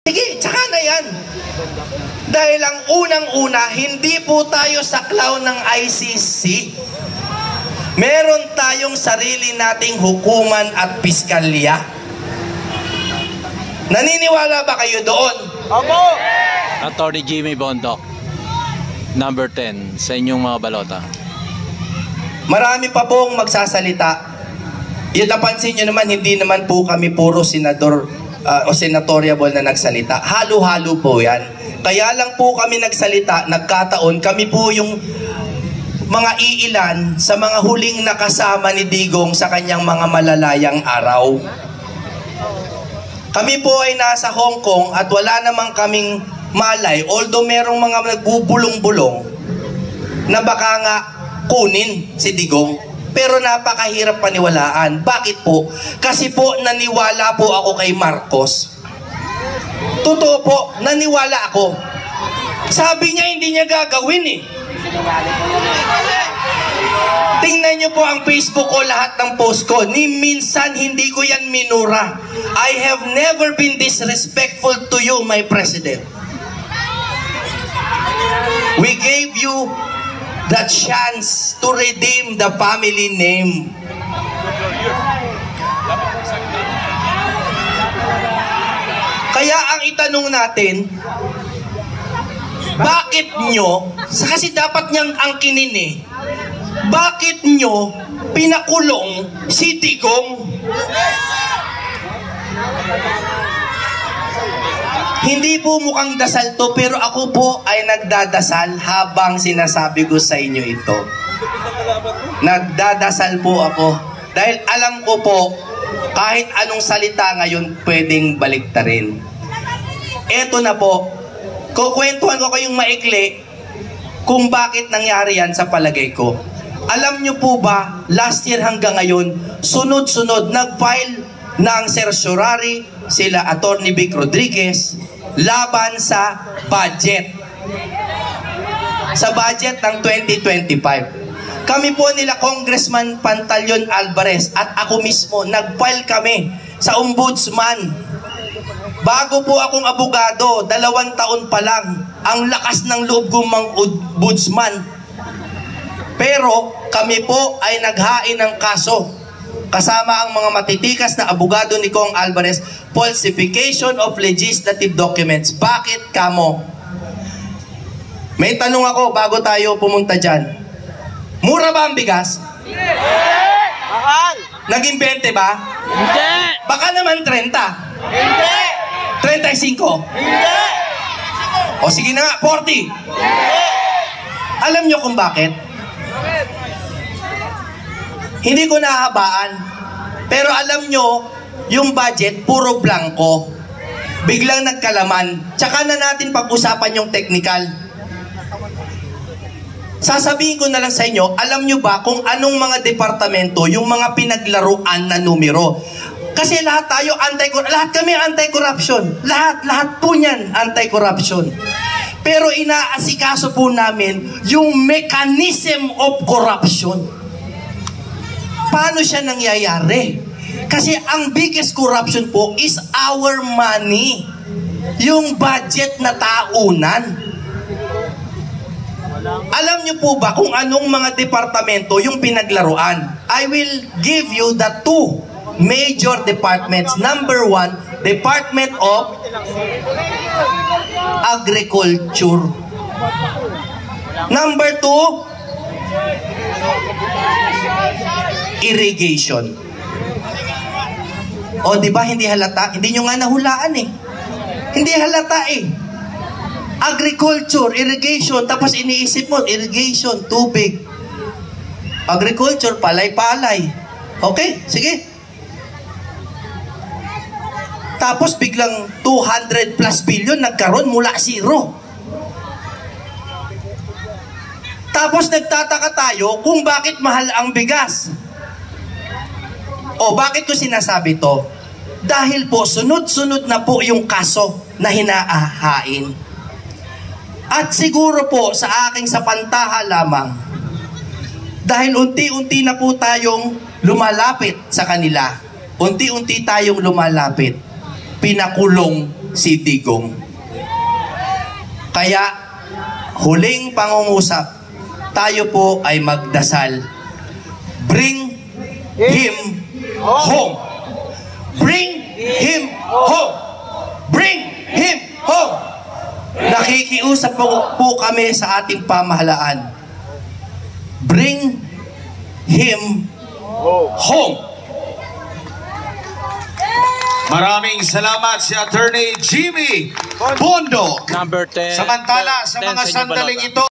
Sige, tsaka na yan. Dahil ang unang-una, hindi po tayo saklaw ng ICC. Meron tayong sarili nating hukuman at piskalya. Naniniwala ba kayo doon? Opo! Attorney Jimmy Bondoc, number 10 sa inyong mga balota. Marami pa pong magsasalita. Yung napansin nyo naman, hindi naman po kami puro senador o senatoriable na nagsalita. Halo-halo po yan. Kaya lang po kami nagsalita, nagkataon, kami po yung mga iilan sa mga huling nakasama ni Digong sa kanyang mga malalayang araw. Kami po ay nasa Hong Kong at wala namang kaming malay, although merong mga nagbubulong-bulong na baka nga kunin si Digong. Pero napakahirap paniwalaan. Bakit po? Kasi po naniwala po ako kay Marcos. Totoo po, naniwala ako. Sabi niya hindi niya gagawin eh. Tingnan niyo po ang Facebook ko, lahat ng post ko. Ni minsan hindi ko yan minura. I have never been disrespectful to you, my president. We gave you the chance to redeem the family name. Kaya ang itanong natin, bakit nyo, kasi dapat niyang angkinin eh, bakit nyo pinakulong si Digong? Hindi po mukhang dasal to, pero ako po ay nagdadasal habang sinasabi ko sa inyo ito. Nagdadasal po ako. Dahil alam ko po, kahit anong salita ngayon, pwedeng baliktarin. Eto na po, kukwentuhan ko kayong maikli kung bakit nangyari yan sa palagay ko. Alam nyo po ba, last year hanggang ngayon, sunod-sunod, nag-file ng certiorari sila Attorney Vic Rodriguez laban sa budget. Sa budget ng 2025. Kami po nila Congressman Pantaleon Alvarez at ako mismo, nag-file kami sa ombudsman. Bago po akong abogado, 2 taon pa lang, ang lakas ng loob kong ombudsman. Pero kami po ay naghain ng kaso. Kasama ang mga matitikas na abogado ni Kong Alvarez, falsification of legislative documents. Bakit kamo? May tanong ako bago tayo pumunta dyan. Mura ba ang bigas? Mahal! Naging 20 ba? Hindi! Baka naman 30. Hindi! 35. Hindi! O sige na nga, 40. Alam nyo kung bakit? Hindi ko nahabaan. Pero alam nyo, yung budget, puro blanco. Biglang nagkalaman. Tsaka na natin pag-usapan yung technical. Sasabihin ko na lang sa inyo, alam nyo ba kung anong mga departamento, yung mga pinaglaruan na numero? Kasi lahat tayo lahat kami anti-corruption. Lahat po niyan anti-corruption. Pero inaasikaso po namin yung mechanism of corruption. Paano siya nangyayari? Kasi ang biggest corruption po is our money. Yung budget na taunan. Alam niyo po ba kung anong mga departamento yung pinaglaruan? I will give you the 2 major departments. Number 1, Department of Agriculture. Number 2, Irrigation. O, di ba hindi halata? Hindi nyo nga nahulaan eh. Hindi halata eh. Agriculture, irrigation, tapos iniisip mo, irrigation, tubig. Agriculture, palay-palay. Okay, sige. Tapos biglang 200 plus billion nagkaroon mula 0. Tapos nagtataka tayo kung bakit mahal ang bigas. O bakit ko sinasabi to? Dahil po sunod-sunod na po yung kaso na hinaahain. At siguro po sa aking sapantaha lamang, dahil unti-unti na po tayong lumalapit sa kanila, unti-unti tayong lumalapit, pinakulong si Digong. Kaya, huling pangungusap, tayo po ay magdasal. Bring him home. Bring him home. Bring him home. Nakikiusap po kami sa ating pamahalaan. Bring him home. Maraming salamat si Attorney Jimmy Bondo. Number 10. Samantala sa mga 10 sa inyo, sandaling Balota. ito,